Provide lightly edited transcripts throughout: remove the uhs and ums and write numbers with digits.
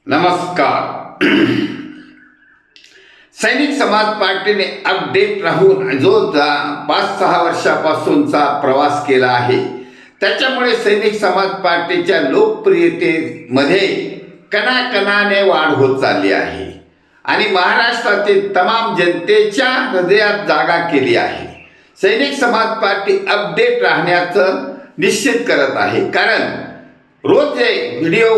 नमस्कार. सैनिक समाज पार्टीने अपडेट राहून जो 5-6 वर्षापासूनचा प्रवास केला आहे त्याच्यामुळे सैनिक समाज पार्टीच्या लोकप्रियतेमध्ये कणाकणाने वाढ होत चालली आहे आणि महाराष्ट्रातील तमाम जनतेच्या हृदयात जागा केली आहे. सैनिक समाज पार्टी अपडेट राहण्याचं निश्चित करत आहे, कारण रोज जे व्हिडिओ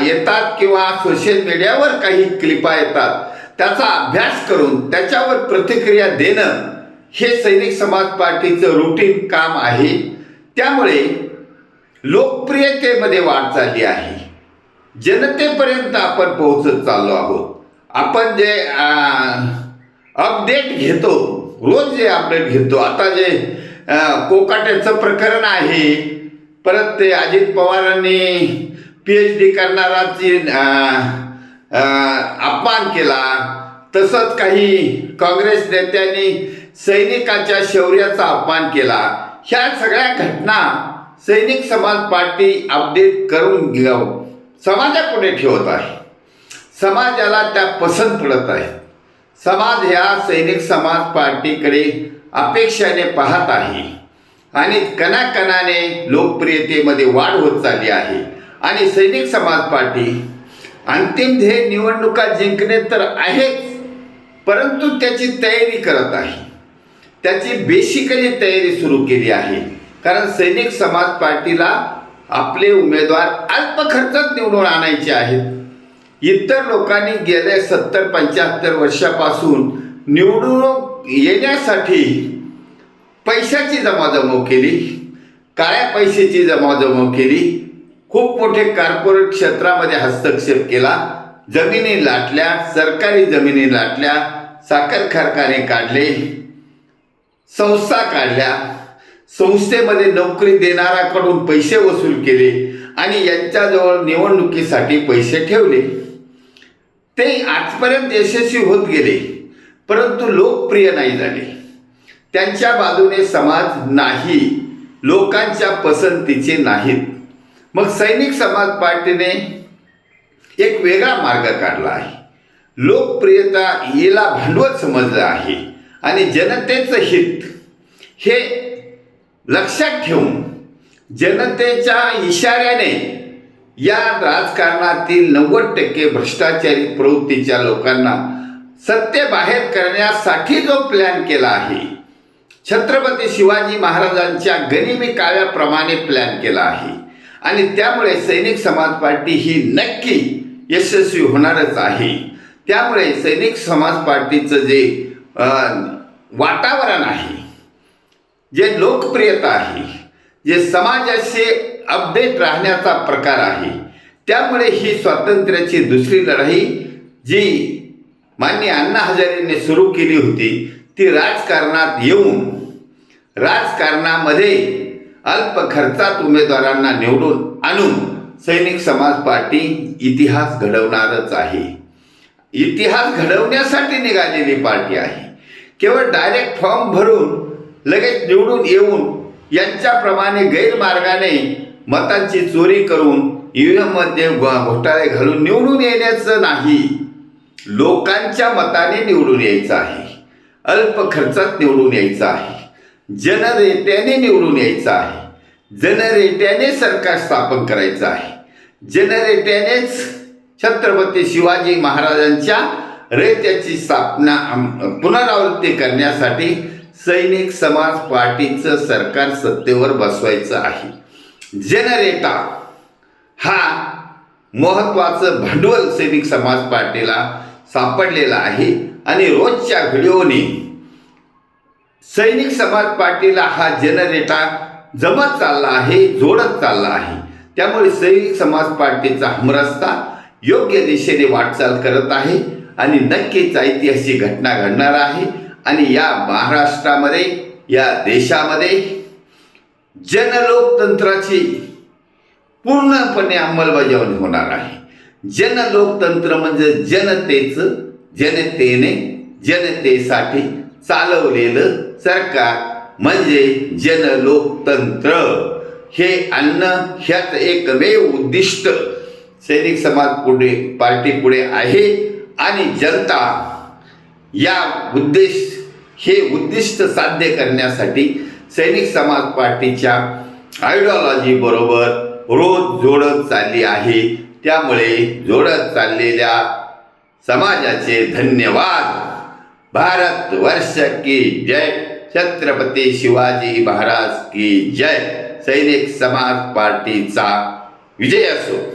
येतात किंवा सोशल मीडियावर काही क्लिपा येतात त्याचा अभ्यास करून त्याच्यावर प्रतिक्रिया देणं हे सैनिक समाज पार्टीचं रुटीन काम आहे. त्यामुळे लोकप्रियतेमध्ये वाढ झाली आहे. जनतेपर्यंत आपण पोहोचत चाललो आहोत. आपण जे अपडेट घेतो, रोज जे अपडेट घेतो, आता जे कोकाट्याचं प्रकरण आहे, परत ते अजित पवारांनी PhD करणाराची अपमान केला, तसंच काही काँग्रेस नेत्यांनी सैनिकाच्या शौर्याचा अपमान केला. ह्या सगळ्या घटना सैनिक समाज पार्टी अपडेट करून समाजापुढे ठेवत आहे. समाजाला त्या पसंत पडत आहे. समाज ह्या सैनिक समाज पार्टीकडे अपेक्षाने पाहत आहे आणि कणाकणाने लोकप्रियतेमध्ये वाढ होत चालली आहे. आणि सैनिक समाज पार्टी अंतिम ध्येय निवडणुका जिंकणे तर आहेच, परंतु त्याची तयारी करत आहे. त्याची बेसिकली तयारी सुरू केली आहे, कारण सैनिक समाज पार्टीला आपले उमेदवार अल्प खर्चात निवडून आणायचे आहेत. इतर लोकांनी गेल्या 70-75 वर्षापासून निवडून येण्यासाठी पैशाची जमाजमव केली, काळ्या पैशाची जमाजमव केली, खूप मोठे कॉर्पोरेट क्षेत्रामध्ये हस्तक्षेप केला, जमिनी लाटल्या, सरकारी जमिनी लाटल्या, साखर कारखाने काढले, संस्था काढल्या, संस्थेमध्ये नोकरी देणाऱ्याकडून पैसे वसूल केले आणि यांच्याजवळ निवडणुकीसाठी पैसे ठेवले. ते आजपर्यंत यशस्वी होत गेले, परंतु लोकप्रिय नाही झाले. त्यांच्या बाजूने समाज नाही, लोकांच्या पसंतीचे नाहीत. मग सैनिक समाज पार्टीने एक वेगळा मार्ग काढला आहे. लोकप्रियता याला भांडवल समजलं आहे आणि जनतेचं हित हे लक्षात ठेवून जनतेच्या इशाऱ्याने या राजकारणातील 90% भ्रष्टाचारी प्रवृत्तीच्या लोकांना सत्य बाहेर करण्यासाठी जो प्लॅन केला आहे, छत्रपती शिवाजी महाराजांच्या गनिमी काव्याप्रमाणे प्लॅन केला आहे. आणि त्यामुळे सैनिक समाज पार्टी ही नक्की यशस्वी होणारच आहे. त्यामुळे सैनिक समाज पार्टीचं जे वातावरण आहे, जे लोकप्रियता आहे, जे समाजाशी अपडेट राहण्याचा प्रकार आहे, त्यामुळे ही स्वातंत्र्याची दुसरी लढाई जी माननीय अण्णा हजारेंनी सुरू केली होती ती राजकारणात येऊन राजकारणामध्ये अल्प खर्चात उमेदवारांना निवडून आणून सैनिक समाज पार्टी इतिहास घडवणारच आहे. इतिहास घडवण्यासाठी निघालेली पार्टी आहे. केवळ डायरेक्ट फॉर्म भरून लगेच निवडून येऊन यांच्याप्रमाणे गैरमार्गाने मतांची चोरी करून EVM मध्ये घोटाळे घालून निवडून येण्याचं नाही. लोकांच्या मताने निवडून यायचं आहे, अल्प खर्चात निवडून यायचं आहे, जनरेट्याने निवडून यायचं आहे, जनरेट्याने सरकार स्थापन करायचं आहे, जनरेट्यानेच छत्रपती शिवाजी महाराजांच्या रयतेची स्थापना पुनरावृत्ती करण्यासाठी सैनिक समाज पार्टीचं सरकार सत्तेवर बसवायचं आहे. जनरेटा हा महत्त्वाचं भांडवल सैनिक समाज पार्टीला सापडलेला आहे आणि रोजच्या व्हिडिओने सैनिक समाज पार्टीला हा जनरेटा जमत चालला आहे, जोडत चालला आहे. त्यामुळे सैनिक समाज पार्टीचा हमरस्ता योग्य दिशेने वाटचाल करत आहे आणि नक्कीच ऐतिहासिक घटना घडणार आहे. आणि या महाराष्ट्रामध्ये, या देशामध्ये जनलोकतंत्राची पूर्णपणे अंमलबजावणी होणार आहे. जनलोकतंत्र म्हणजे जनतेचं, जनतेने जनतेसाठी चालवलेलं सरकार म्हणजे जनलोकतंत्र. हे आणणं ह्यात एकमेव उद्दिष्ट सैनिक समाज पार्टी पुढे आहे आणि जनता या उद्दिष्ट साध्य करण्यासाठी सैनिक समाज पार्टीच्या आयडिओलॉजी बरोबर रोज जोडत चालली आहे. त्यामुळे जोडत चाललेल्या समाजाचे धन्यवाद. भारत वर्ष की जय. छत्रपती शिवाजी महाराज की जय. सैनिक समाज पार्टीचा विजय असो.